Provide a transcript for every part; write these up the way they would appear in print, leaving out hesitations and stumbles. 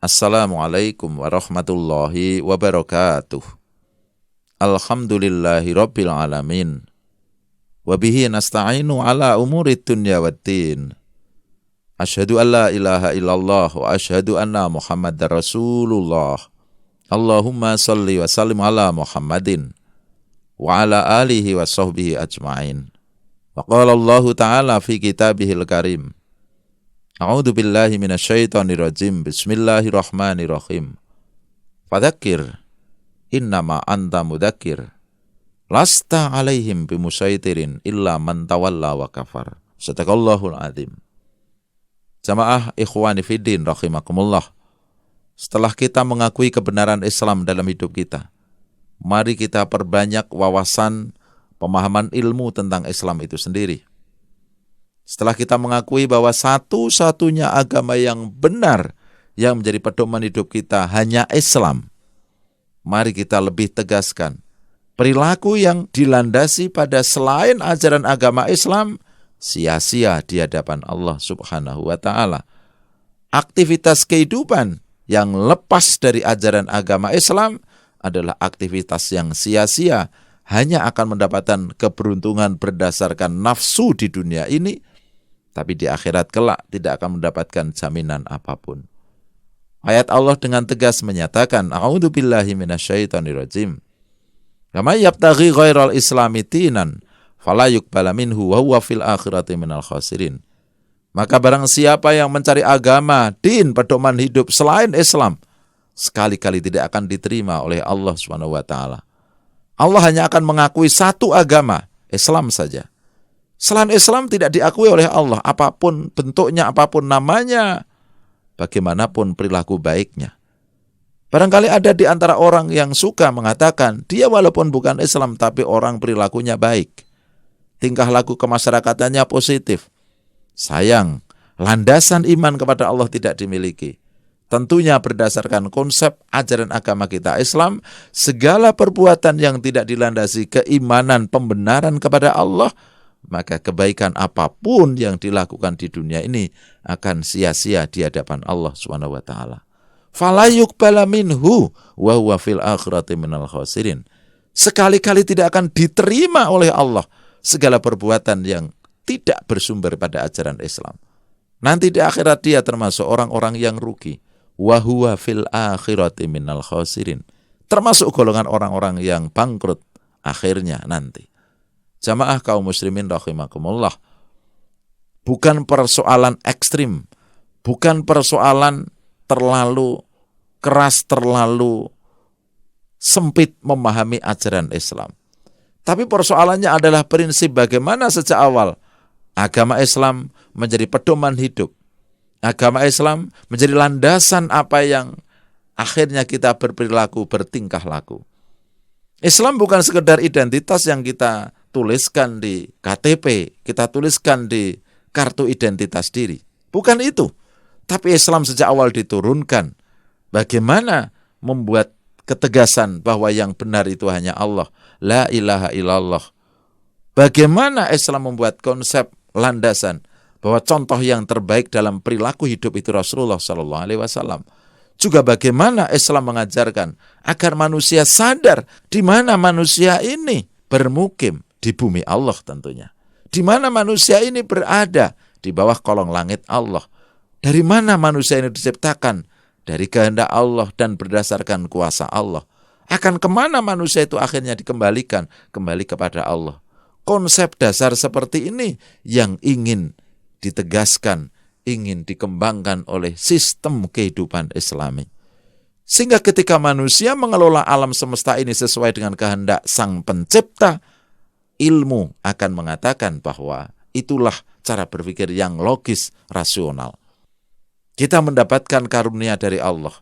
Assalamualaikum warahmatullahi wabarakatuh. Alhamdulillahi rabbil alamin. Wabihi nasta'inu ala umurid dunya waddin. Asyhadu an la ilaha illallah wa asyhadu anna Muhammadar Rasulullah. Allahumma salli wa sallim ala Muhammadin wa ala alihi wa sahbihi ajma'in. Wa qala Allahu ta'ala fi kitabihil karim. A'udzu billahi minasyaitonir rajim. Bismillahirrahmanirrahim. Fadzakir innama anta mudzakir. Lasta 'alaihim bimusaitirin illa man tawalla wa kafar. Shadaqallahul azim. Jamaah ikhwani fiddin rahimakumullah. Setelah kita mengakui kebenaran Islam dalam hidup kita, mari kita perbanyak wawasan pemahaman ilmu tentang Islam itu sendiri. Setelah kita mengakui bahwa satu-satunya agama yang benar yang menjadi pedoman hidup kita hanya Islam, mari kita lebih tegaskan perilaku yang dilandasi pada selain ajaran agama Islam sia-sia di hadapan Allah Subhanahu wa ta'ala. Aktivitas kehidupan yang lepas dari ajaran agama Islam adalah aktivitas yang sia-sia, hanya akan mendapatkan keberuntungan berdasarkan nafsu di dunia ini, tapi di akhirat kelak tidak akan mendapatkan jaminan apapun. Ayat Allah dengan tegas menyatakan, A'udzu billahi minasyaitonir rajim. Kama yabtaghi ghairal islami dinan fala yuqbala minhu wa huwa fil akhirati minal khasirin. Maka barang siapa yang mencari agama, din, pedoman hidup selain Islam, sekali-kali tidak akan diterima oleh Allah Subhanahu wa taala. Allah hanya akan mengakui satu agama, Islam saja. Selain Islam tidak diakui oleh Allah, apapun bentuknya, apapun namanya, bagaimanapun perilaku baiknya. Barangkali ada di antara orang yang suka mengatakan, dia walaupun bukan Islam, tapi orang perilakunya baik. Tingkah laku kemasyarakatannya positif. Sayang, landasan iman kepada Allah tidak dimiliki. Tentunya berdasarkan konsep ajaran agama kita Islam, segala perbuatan yang tidak dilandasi keimanan pembenaran kepada Allah, maka kebaikan apapun yang dilakukan di dunia ini akan sia-sia di hadapan Allah Subhanahu wa taala. Fala yuqbala minhu wa huwa fil akhirati minal khasirin. Sekali-kali tidak akan diterima oleh Allah segala perbuatan yang tidak bersumber pada ajaran Islam. Nanti di akhirat dia termasuk orang-orang yang rugi. Wa huwa fil akhirati minal khasirin. Termasuk golongan orang-orang yang bangkrut akhirnya nanti. Jamaah kaum muslimin rahimakumullah, bukan persoalan ekstrim, bukan persoalan terlalu keras, terlalu sempit memahami ajaran Islam. Tapi persoalannya adalah prinsip bagaimana sejak awal agama Islam menjadi pedoman hidup. Agama Islam menjadi landasan apa yang akhirnya kita berperilaku, bertingkah laku. Islam bukan sekedar identitas yang kita tuliskan di KTP, kita tuliskan di kartu identitas diri. Bukan itu. Tapi Islam sejak awal diturunkan. Bagaimana membuat ketegasan bahwa yang benar itu hanya Allah. La ilaha illallah. Bagaimana Islam membuat konsep landasan bahwa contoh yang terbaik dalam perilaku hidup itu Rasulullah SAW. Juga bagaimana Islam mengajarkan agar manusia sadar di mana manusia ini bermukim, di bumi Allah tentunya. Di mana manusia ini berada, di bawah kolong langit Allah. Dari mana manusia ini diciptakan? Dari kehendak Allah dan berdasarkan kuasa Allah. Akan kemana manusia itu akhirnya dikembalikan? Kembali kepada Allah. Konsep dasar seperti ini yang ingin ditegaskan, ingin dikembangkan oleh sistem kehidupan Islami. Sehingga ketika manusia mengelola alam semesta ini sesuai dengan kehendak Sang Pencipta, ilmu akan mengatakan bahwa itulah cara berpikir yang logis, rasional. Kita mendapatkan karunia dari Allah.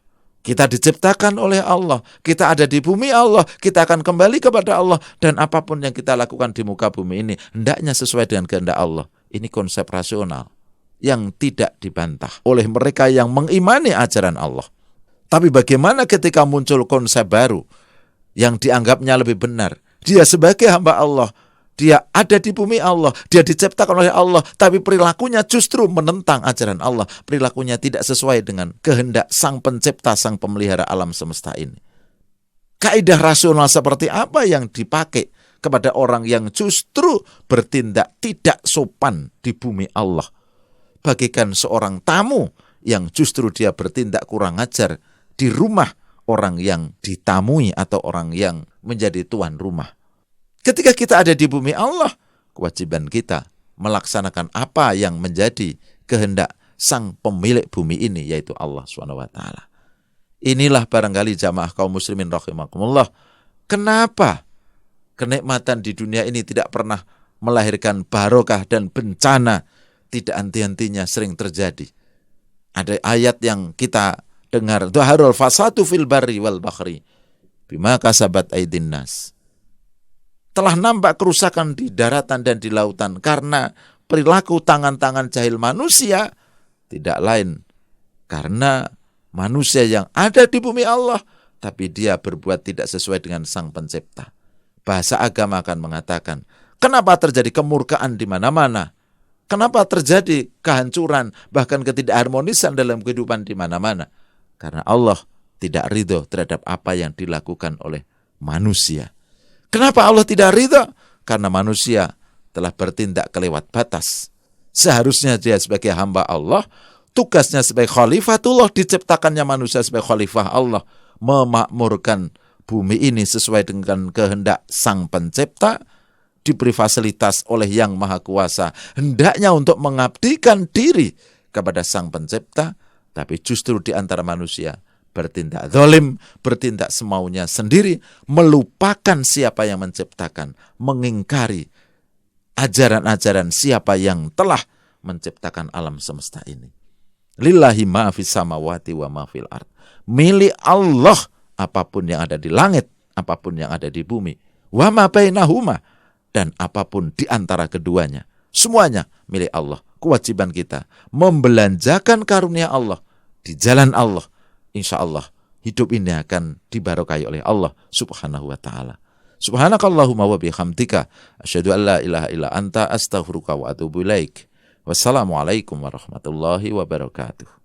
Kita diciptakan oleh Allah. Kita ada di bumi Allah. Kita akan kembali kepada Allah. Dan apapun yang kita lakukan di muka bumi ini, hendaknya sesuai dengan kehendak Allah. Ini konsep rasional yang tidak dibantah oleh mereka yang mengimani ajaran Allah. Tapi bagaimana ketika muncul konsep baru yang dianggapnya lebih benar? Dia sebagai hamba Allah Dia ada di bumi Allah, dia diciptakan oleh Allah, tapi perilakunya justru menentang ajaran Allah. Perilakunya tidak sesuai dengan kehendak Sang Pencipta, Sang Pemelihara alam semesta ini. Kaidah rasional seperti apa yang dipakai kepada orang yang justru bertindak tidak sopan di bumi Allah? Bagaikan seorang tamu yang justru dia bertindak kurang ajar di rumah orang yang ditamui atau orang yang menjadi tuan rumah. Ketika kita ada di bumi Allah, kewajiban kita melaksanakan apa yang menjadi kehendak Sang Pemilik bumi ini, yaitu Allah SWT. Inilah barangkali jamaah kaum muslimin rahimakumullah, kenapa kenikmatan di dunia ini tidak pernah melahirkan barokah dan bencana tidak henti-hentinya sering terjadi. Ada ayat yang kita dengar, dhaharul fasadu fil barri wal bahri bima kasabat aydin nas. Telah nampak kerusakan di daratan dan di lautan karena perilaku tangan-tangan jahil manusia, tidak lain karena manusia yang ada di bumi Allah, tapi dia berbuat tidak sesuai dengan Sang Pencipta. Bahasa agama akan mengatakan, kenapa terjadi kemurkaan di mana-mana? Kenapa terjadi kehancuran, bahkan ketidakharmonisan dalam kehidupan di mana-mana? Karena Allah tidak ridho terhadap apa yang dilakukan oleh manusia. Kenapa Allah tidak ridha? Karena manusia telah bertindak kelewat batas. Seharusnya dia sebagai hamba Allah, tugasnya sebagai khalifatullah, diciptakannya manusia sebagai khalifah Allah, memakmurkan bumi ini sesuai dengan kehendak Sang Pencipta, diberi fasilitas oleh Yang Maha Kuasa, hendaknya untuk mengabdikan diri kepada Sang Pencipta, tapi justru di antara manusia bertindak zalim, bertindak semaunya sendiri, melupakan siapa yang menciptakan, mengingkari ajaran-ajaran siapa yang telah menciptakan alam semesta ini. Lillahi ma fis samawati wa ma fil ard. Milik Allah apapun yang ada di langit, apapun yang ada di bumi. Wa ma bainahuma, dan apapun di antara keduanya. Semuanya milik Allah. Kewajiban kita membelanjakan karunia Allah di jalan Allah. Insya Allah hidup ini akan dibarokai oleh Allah Subhanahu wa ta'ala. Subhanakallahumma wa bihamdika asyhadu an la ilaha illa anta astaghfiruka wa atubu ilaik. Wassalamualaikum warahmatullahi wabarakatuh.